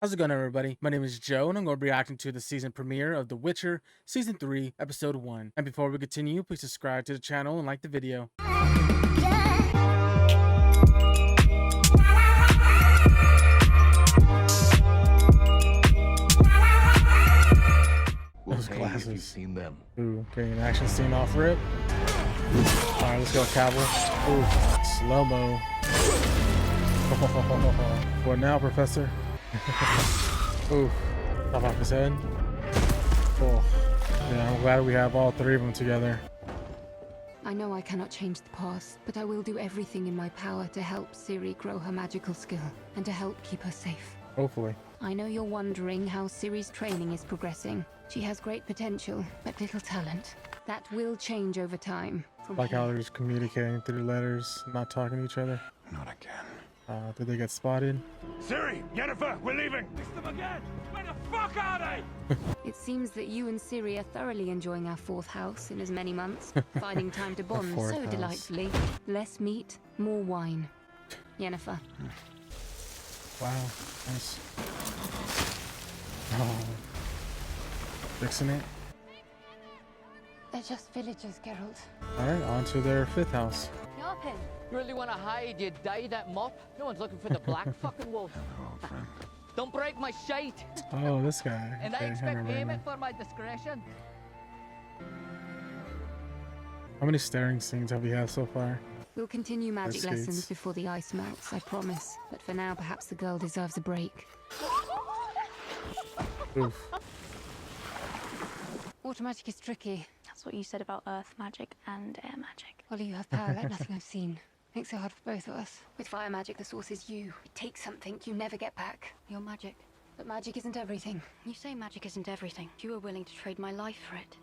How's it going, everybody? My name is Joe, and I'm going to be reacting to the season premiere of The Witcher Season 3, Episode 1. And before we continue, please subscribe to the channel and like the video. Those glasses. Have you seen them? Ooh, okay, an action scene off rip. Alright, let's go, Cavill. Ooh, slow-mo. What now, Professor? Ooh, top off his head. Oh, yeah, I'm glad we have all three of them together. I know I cannot change the past, but I will do everything in my power to help Ciri grow her magical skill and to help keep her safe. Hopefully. I know you're wondering how Ciri's training is progressing. She has great potential, but little talent. That will change over time. Like how they're just communicating through letters, not talking to each other. Not again. Did they get spotted? Ciri! Yennefer! We're leaving! Missed them again! Where the fuck are they? It seems that you and Ciri are thoroughly enjoying our fourth house in as many months, finding time to bond so delightfully. Less meat, more wine. Yennefer. Wow, nice. Oh. Fixing it. They're just villagers, Geralt. Alright, on to their fifth house. Yarpin. You really want to hide, you die that mop? No one's looking for the black fucking wolf. Hello, friend. Don't break my shite. Oh, this guy. And Okay, I expect remember payment him. for my discretion. How many staring scenes have we had so far? We'll continue magic Skates. lessons before the ice melts, I promise. But for now, perhaps the girl deserves a break. Oof. Water magic is tricky. That's what you said about earth magic and air magic. Well, you have power like nothing I've seen. Makes it hard for both of us. With fire magic, the source is you. It takes something you never get back. Your magic. But magic isn't everything. You say magic isn't everything. You were willing to trade my life for it.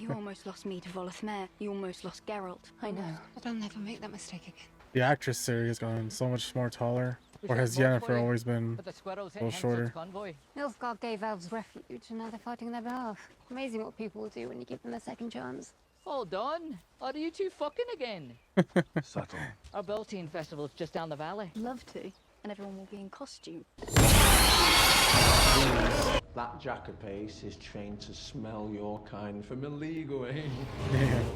You almost lost me to Volethmer. You almost lost Geralt. I know, but I'll never make that mistake again. The actress Ciri has gotten so much more taller. Or has Yennefer always been But the squirrels a hit little shorter? convoy. Nilfgaard gave elves refuge, and now they're fighting on their behalf. Amazing what people will do when you give them a second chance. Hold on. Are you two fucking again? Subtle. Our Beltane festival's just down the valley. Love to. And everyone will be in costume. That jackapace is trained to smell your kind from a league away.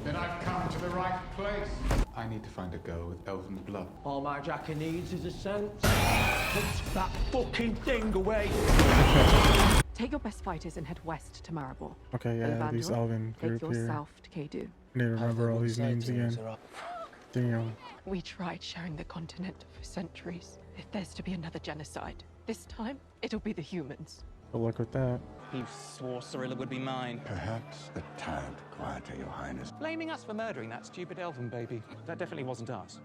Then I've come to the right place. I need to find a girl with elven blood. All my jacker needs is a scent. Put that fucking thing away. Take your best fighters and head west to Maribor. Okay, yeah, these elven Take group yours here. south to Kadu. I need to remember all these names again. Damn. We tried sharing the continent for centuries. If there's to be another genocide, this time it'll be the humans. Good luck with that. He swore Cyrilla would be mine. Perhaps a tad quieter, Your Highness. Blaming us for murdering that stupid elven baby. That definitely wasn't us.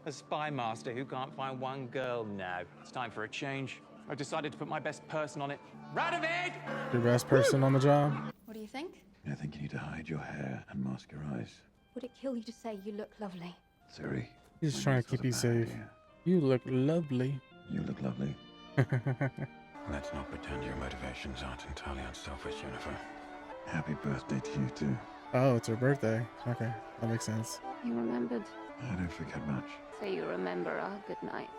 A spy master who can't find one girl now. It's time for a change. I've decided to put my best person on it. Radovid! Your best person on the job? What do you think? I think you need to hide your hair and mask your eyes. Would it kill you to say you look lovely? Ciri. He's just my trying notes to keep are you bad safe. here. You look lovely. You look lovely. Let's not pretend your motivations aren't entirely unselfish, Yennefer. Happy birthday to you too. Oh, it's her birthday. Okay, that makes sense. You remembered. I don't forget much. So you remember our good nights.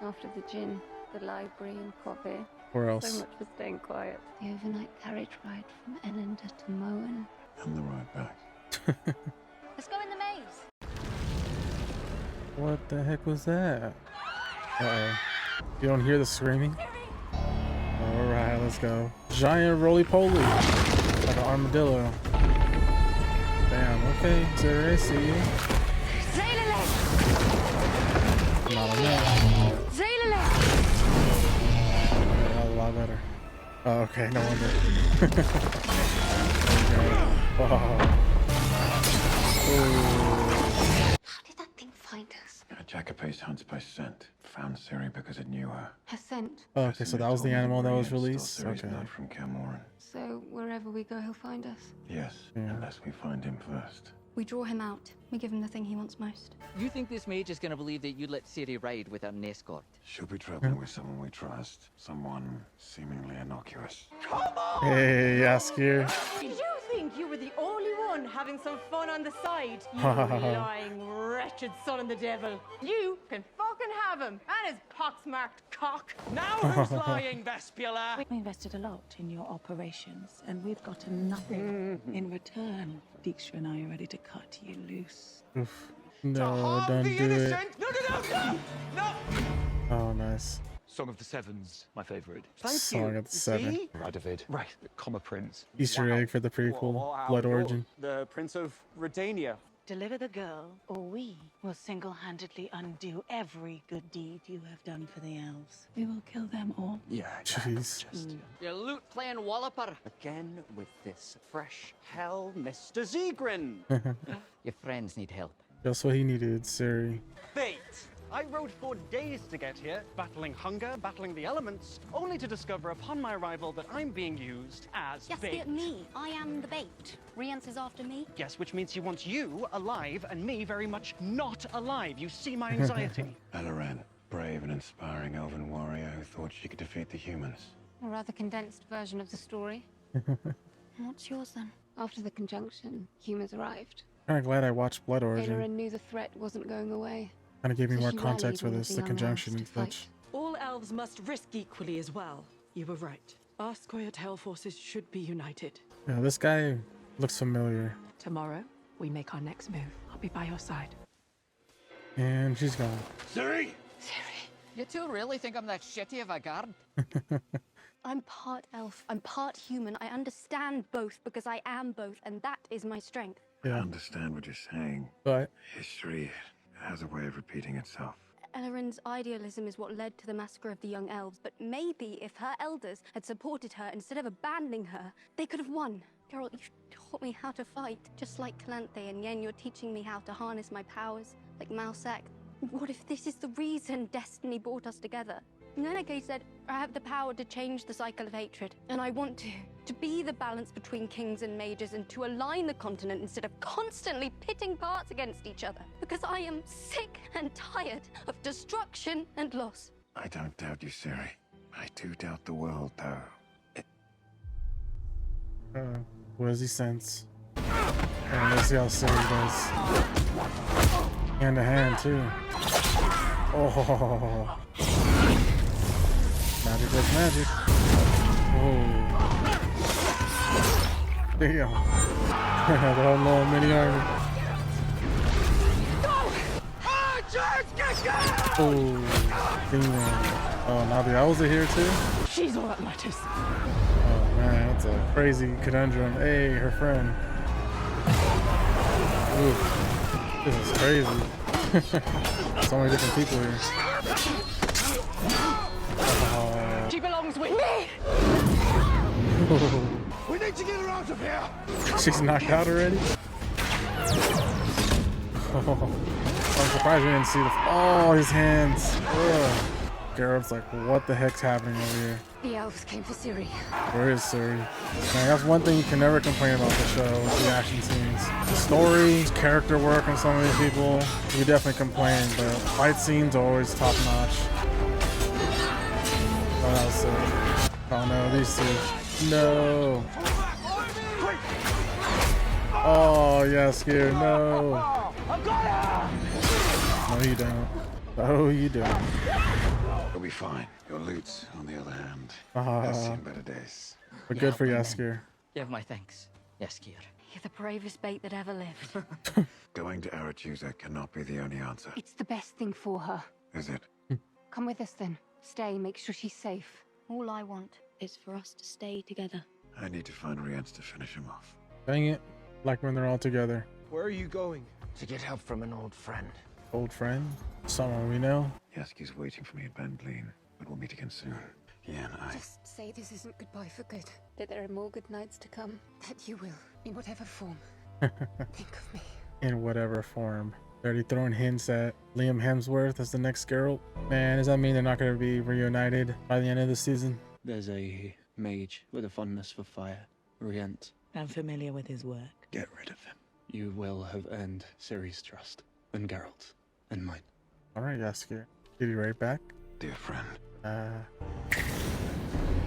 After the gin, the library and coffee. Where So else? much for staying quiet. The overnight carriage ride from Ellender to Moen. And the ride back. Let's go in the maze. What the heck was that? Uh-oh. You don't hear the screaming? Alright, let's go. Giant roly-poly. Like an armadillo. Damn, okay. Ciri, I see you. Not on that. Okay, that was a lot better. Oh, okay, no wonder. Okay. Oh. How did that thing find us? A jackapace hunts by scent. Found Ciri because it knew her. Her scent. Oh, okay, so that was the animal that was released? Stole Ciri's Okay. blood from Camoran. So wherever we go, he'll find us. Yes, Yeah. unless we find him first. We draw him out. We give him the thing he wants most. You think this mage is gonna believe that you let Ciri ride without an escort? She'll be traveling with someone we trust. Someone seemingly innocuous. Hey, Yaskir. You think you were the only one having some fun on the side? You lying, wretched son of the devil. You can fucking have him and his pox-marked cock. Now who's lying, Vespula? We invested a lot in your operations, and we've gotten nothing in return. Dijkstra and I are ready to cut you loose. Oof. No, don't do it. No! Oh, nice. Song of the Sevens, my favourite. Song of the Seven. Radovid. Right, Comma Prince. Easter egg for the prequel, Blood Origin. The Prince of Redania. Deliver the girl, or we will single-handedly undo every good deed you have done for the elves. We will kill them all. Yeah, jeez. You loot playing walloper. Again with this fresh hell, Mr. Zegrin. Your friends need help. Just what he needed, Siri. Fate! I rode for days to get here, battling hunger, battling the elements, only to discover upon my arrival that I'm being used as Yes, bait. me. I am the bait. Rience is after me. Yes, which means he wants you alive and me very much not alive. You see my anxiety. Shaerrawedd, brave and inspiring elven warrior who thought she could defeat the humans. A rather condensed version of the story. What's yours then? After the conjunction, humans arrived. Kind of glad I watched Blood Origin. Aelaren knew the threat wasn't going away. Kind of gave me So more she context for rallied all this, the the young conjunction elves and to fight. such. All elves must risk equally as well. You were right. Our Scoia'tael forces should be united. Yeah, this guy looks familiar. Tomorrow, we make our next move. I'll be by your side. And she's gone. Siri! You two really think I'm that shitty of a guard? I'm part elf. I'm part human. I understand both because I am both, and that is my strength. I Yeah, understand what you're saying. but History has a way of repeating itself. Elren's idealism is what led to the massacre of the young elves, but maybe if her elders had supported her instead of abandoning her, they could have won. Geralt, you taught me how to fight, just like Calanthe, and Yen, you're teaching me how to harness my powers, like Mousak. What if this is the reason destiny brought us together? Neneke said, I have the power to change the cycle of hatred, and I want to be the balance between kings and mages and to align the continent instead of constantly pitting parts against each other. Because I am sick and tired of destruction and loss. I don't doubt you, Siri. I do doubt the world, though. what does he sense? Oh, let's see how Siri does. Hand to hand, too. Oh. Magic does magic. Oh. Damn. The whole little mini army. Oh. Damn. Oh, now the owls are here too? She's all that matters. Oh man, that's a crazy conundrum. Hey, her friend. Ooh. This is crazy. So many different people here. She belongs with me! We need to get her out of here! She's knocked out already? Oh, I'm surprised we didn't see the... Oh, his hands. Ugh. Geralt's like, what the heck's happening over here? The elves came for Ciri. Where is Ciri? Man, that's one thing you can never complain about the show, is the action scenes. The story, character work on some of these people, you definitely complain, but fight scenes are always top notch. Oh, that was sick. Oh no, these two. No. Oh, yeah, scared. No. No, you don't. Oh, you don't. You'll be fine. Your loot's, on the other hand, Uh-huh. has seen better days. But good for Yaskir. Give my thanks, Yaskir. You're the bravest bait that ever lived. Going to Aretusa cannot be the only answer, It's the best thing for her. is it? Come with us then. Stay, make sure she's safe. All I want is for us to stay together. I need to find Rience to finish him off. Dang it. Like when they're all together. Where are you going? To get help from an old friend. Old friend? Someone we know? Yaski's waiting for me at Ben Gleen, but we'll meet again soon. Yeah, and I... Just say this isn't goodbye for good. That there are more good nights to come. That you will, in whatever form. Think of me. In whatever form. They're already throwing hints at Liam Hemsworth as the next Geralt. Man, does that mean they're not going to be reunited by the end of the season? There's a mage with a fondness for fire. Rience. I'm familiar with his work. Get rid of him. You will have earned Ciri's trust, and Geralt's, and mine. Alright, Yaskir. Get you right back. Dear friend.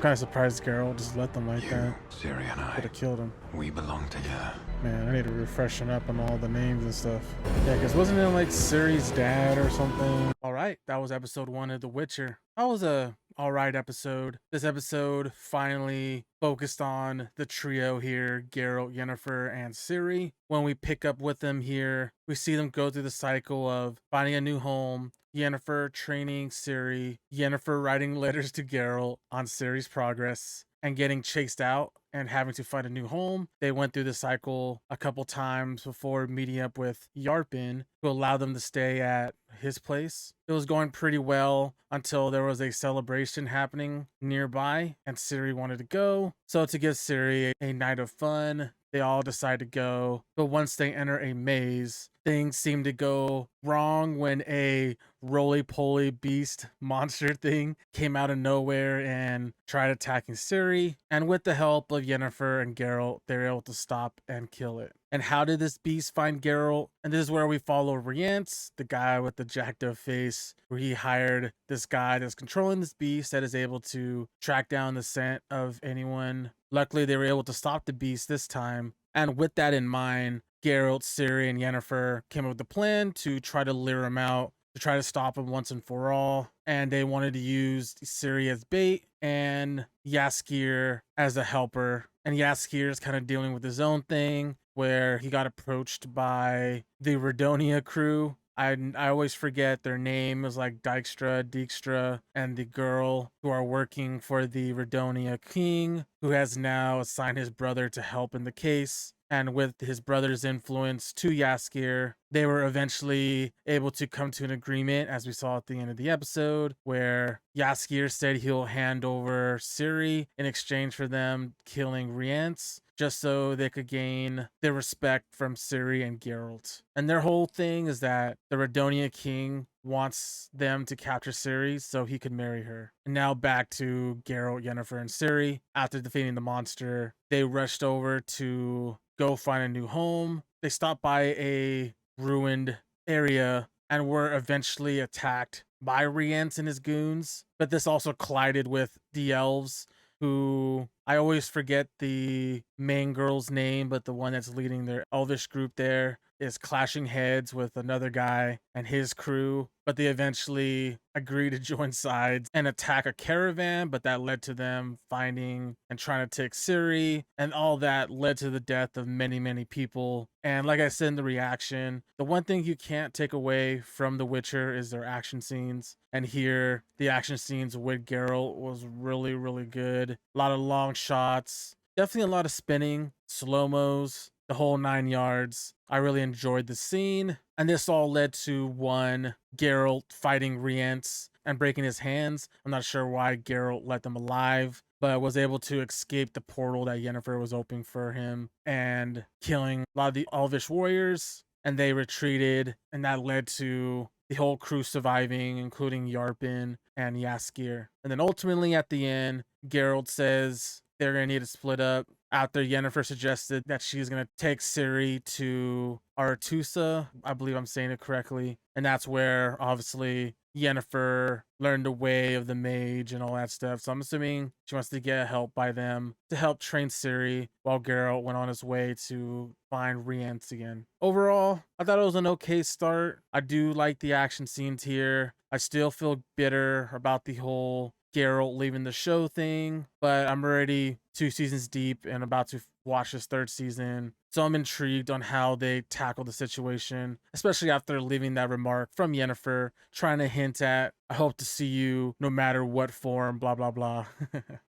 kind of surprised Geralt just let them like that. Ciri and I. Could have killed him. We belong together. Man, I need to refreshen up on all the names and stuff. Yeah, because wasn't it like Ciri's dad or something? All right, that was episode 1 of The Witcher. That was a alright episode. This episode finally focused on the trio here, Geralt, Yennefer, and Ciri. When we pick up with them here, we see them go through the cycle of finding a new home, Yennefer training Ciri, Yennefer writing letters to Geralt on Ciri's progress, and getting chased out and having to find a new home. They went through the cycle a couple times before meeting up with Yarpen, who allowed them to stay at his place. It was going pretty well until there was a celebration happening nearby and Ciri wanted to go. So to give Ciri a night of fun, they all decide to go. But once they enter a maze, things seem to go wrong when a roly-poly beast monster thing came out of nowhere and tried attacking Ciri. And with the help of Yennefer and Geralt, they were able to stop and kill it. And how did this beast find Geralt? And this is where we follow Rience, the guy with the jacked up face, where he hired this guy that's controlling this beast that is able to track down the scent of anyone. Luckily, they were able to stop the beast this time. And with that in mind, Geralt, Ciri, and Yennefer came up with a plan to try to lure him out, to try to stop him once and for all. And they wanted to use Ciri as bait and Jaskier as a helper. And Jaskier is kind of dealing with his own thing, where he got approached by the Redonia crew. I always forget their name. It was like Dijkstra, and the girl who are working for the Redonia king, who has now assigned his brother to help in the case. And with his brother's influence to Jaskier, they were eventually able to come to an agreement, as we saw at the end of the episode, where Jaskier said he'll hand over Ciri in exchange for them killing Rience, just so they could gain the respect from Ciri and Geralt. And their whole thing is that the Redonia king wants them to capture Ciri so he could marry her. And now back to Geralt, Yennefer, and Ciri. After defeating the monster, they rushed over to go find a new home. They stopped by a ruined area and were eventually attacked by Rience and his goons. But this also collided with the elves, who I always forget the main girl's name, but the one that's leading their elvish group there is clashing heads with another guy and his crew. But they eventually agree to join sides and attack a caravan, but that led to them finding and trying to take Ciri, and all that led to the death of many, many people. And like I said in the reaction, the one thing you can't take away from The Witcher is their action scenes. And here, the action scenes with Geralt was really, really good. A lot of long shots, definitely a lot of spinning, slow-mos, the whole 9 yards. I really enjoyed the scene. And this all led to one, Geralt fighting Rience and breaking his hands. I'm not sure why Geralt let them alive, but was able to escape the portal that Yennefer was opening for him and killing a lot of the elvish warriors. And they retreated, and that led to the whole crew surviving, including Yarpen and Jaskier. And then ultimately at the end, Geralt says they're going to need to split up after Yennefer suggested that she's going to take Ciri to Aretusa. I believe I'm saying it correctly. And that's where, obviously, Yennefer learned the way of the mage and all that stuff. So I'm assuming she wants to get help by them to help train Ciri, while Geralt went on his way to find Rience again. Overall, I thought it was an okay start. I do like the action scenes here. I still feel bitter about the whole Geralt leaving the show thing, but I'm already 2 seasons deep and about to watch this 3rd season. So I'm intrigued on how they tackle the situation, especially after leaving that remark from Yennefer, trying to hint at, I hope to see you no matter what form, blah, blah, blah.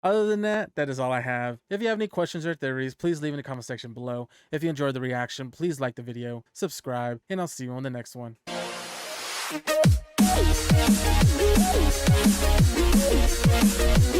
Other than that, that is all I have. If you have any questions or theories, please leave in the comment section below. If you enjoyed the reaction, please like the video, subscribe, and I'll see you on the next one. We'll be right back.